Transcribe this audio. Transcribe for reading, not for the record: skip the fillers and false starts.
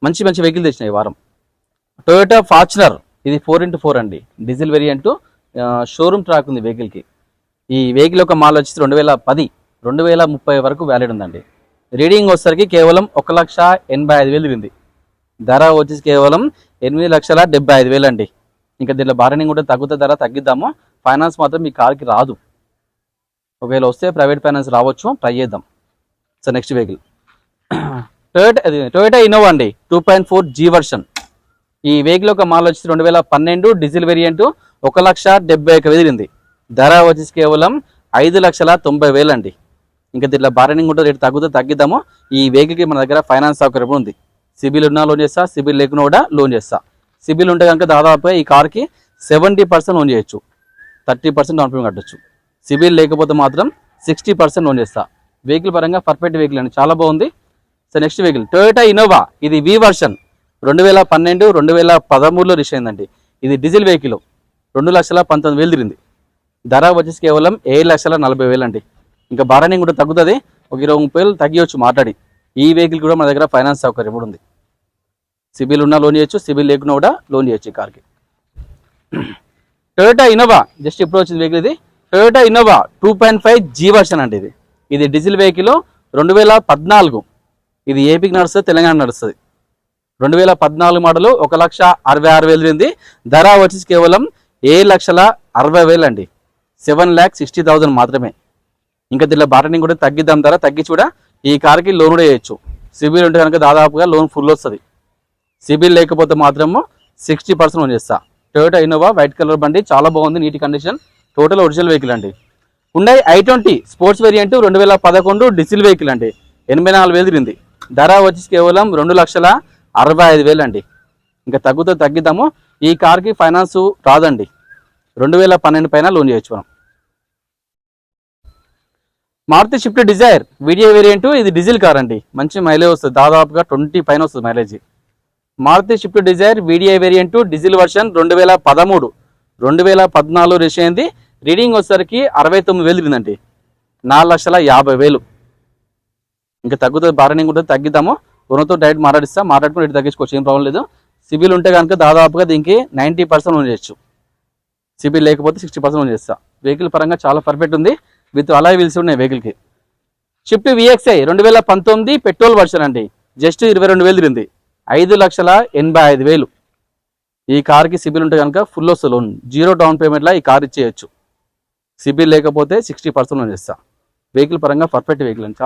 మంచి మంచి వెహికల్ తెచ్చినాయి ఈ వారం. టొయోటా ఫార్చునర్, ఇది 4x4 అండి, డీజిల్ వేరియంట్, షోరూమ్ ట్రాక్ ఉంది వెహికల్కి. ఈ వెహికల్ యొక్క మాల్ వచ్చేసి 2010, 2030 వరకు వ్యాలిడ్ ఉందండి. రీడింగ్ వచ్చేసరికి కేవలం 1,85,000 తిరిగింది. ధర వచ్చేసి కేవలం 8,75,000 అండి. ఇంకా దీంట్లో బార్గెనింగ్ కూడా తగ్గుతుంది, ధర తగ్గిద్దాము. ఫైనాన్స్ మాత్రం మీ కార్కి రాదు. ఒకవేళ వస్తే ప్రైవేట్ ఫైనాన్స్ రావచ్చు, ట్రై చేద్దాం. So next vehicle Toyota Innova అండి, 2.4G వర్షన్. ఈ వెహికల్ యొక్క మాల్ వచ్చేసి 2012 డీజిల్ వేరియంట్, 1,71,000 తిరిగింది. ధర వచ్చేసి కేవలం 5,90,000 అండి. ఇంకా దీంట్లో బార్గెనింగ్ కూడా రేటు తగ్గిద్దాము. ఈ వెహికల్కి మన దగ్గర ఫైనాన్స్ సౌకర్యం ఉంది. సిబిల్ ఉన్నా లోన్ చేస్తా, సిబిల్ లేకున్నా కూడా లోన్ చేస్తా. సిబిల్ ఉంటే కనుక దాదాపుగా ఈ కార్కి 70% లోన్ చేయొచ్చు, 30% డౌన్ పేమెంట్ కట్టచ్చు. సిబిల్ లేకపోతే మాత్రం 60% లోన్ చేస్తా. వెహికల్ పరంగా పర్ఫెక్ట్ వెహికల్ అండి, చాలా బాగుంది. So next vehicle Toyota Innova, ఇది వి వర్షన్, 2012, 2013లో రిజిస్టర్ అయిందండి. ఇది డీజిల్ వెహికల్, 2,19,000 తిరిగింది. ధర వచ్చేసి కేవలం 7,40,000 అండి. ఇంకా బార్గెనింగ్ కూడా తగ్గుతుంది, ఒక 20-30,000 తగ్గియచ్చు మాట్లాడి. ఈ వెహికల్ కూడా మన దగ్గర ఫైనాన్స్ సౌకర్యం కూడా ఉంది. సిబిల్ ఉన్నా లోన్ చేయొచ్చు, సిబిల్ లేకున్నా కూడా లోన్ చేయొచ్చు ఈ కార్కి. టొయోటా ఇన్నోవా, జస్ట్ ఇప్పుడు వచ్చింది వెహికల్ ఇది. టొయోటా ఇన్నోవా 2.5G వర్షన్ అండి. ఇది డీజిల్ వెహికల్, 2014. ఇది ఏపీకి నడుస్తుంది, తెలంగాణ నడుస్తుంది. 2014 మోడల్, 1,66,000 తిరిగింది. ధర వచ్చేసి కేవలం 7,60,000 అండి, 7,60,000 మాత్రమే. ఇంకా దీనిలో బార్గెనింగ్ కూడా తగ్గిద్దాం, ధర తగ్గించి కూడా ఈ కార్కి లోన్ కూడా చేయొచ్చు. సిబిల్ ఉంటే కనుక దాదాపుగా లోన్ ఫుల్ వస్తుంది. సిబిల్ లేకపోతే మాత్రము 60% లోన్ చేస్తా. టొయోటా ఇన్నోవా వైట్ కలర్ బండి, చాలా బాగుంది, నీటి కండిషన్, టోటల్ ఒరిజినల్ వెహికల్ అండి. Hyundai i20 sports variant, 2011 diesel vehicle అండి, 84,000 తిరిగింది. ధర వచ్చేసి కేవలం 2,65,000 అండి. ఇంకా తగ్గిద్దాము. ఈ కార్కి ఫైనాన్స్ రాదండి, 2012 పైన లోన్ చేయొచ్చు మనం. Maruti Swift Dzire VDI variant, ఇది డీజిల్ కార్ అండి, మంచి మైలేజ్ వస్తుంది, దాదాపుగా 20 పైన వస్తుంది mileage. Maruti Swift Dzire VDI variant, diesel version, 2013, 2014 register అయింది. రీడింగ్ వచ్చేసరికి 69,000 తిరిగిందండి, 4,50,000. ఇంకా తగ్గుతుంది, బార్గెనింగ్ ఉంటుంది, తగ్గిద్దాము. ఓనర్తో డైరెక్ట్ మాట్లాడుకుని రేటు తగ్గించుకోవచ్చు, ఏం ప్రాబ్లం లేదు. సిబిల్ ఉంటే కనుక దాదాపుగా దీనికి 90% లోన్ చేయొచ్చు. సిబిల్ లేకపోతే 60% లోన్ చేస్తా. వెహికల్ పరంగా చాలా పర్ఫెక్ట్ ఉంది, విత్ అలాయ్ వీల్స్ ఉన్నాయి వెహికల్కి. షిఫ్ట్ VXI 2019 పెట్రోల్ వర్షన్ అండి, జస్ట్ 22,000 తిరిగింది, 5,85,000. ఈ కార్కి సిబిల్ ఉంటే కనుక ఫుల్ వస్తుంది లోన్, 0 డౌన్ పేమెంట్లో ఈ కార్ ఇచ్చేయచ్చు. సిబిల్ లేకపోతే 60% లోన్ చేస్తా. వెహికల్ పరంగా పర్ఫెక్ట్ వెహికల్ అండి.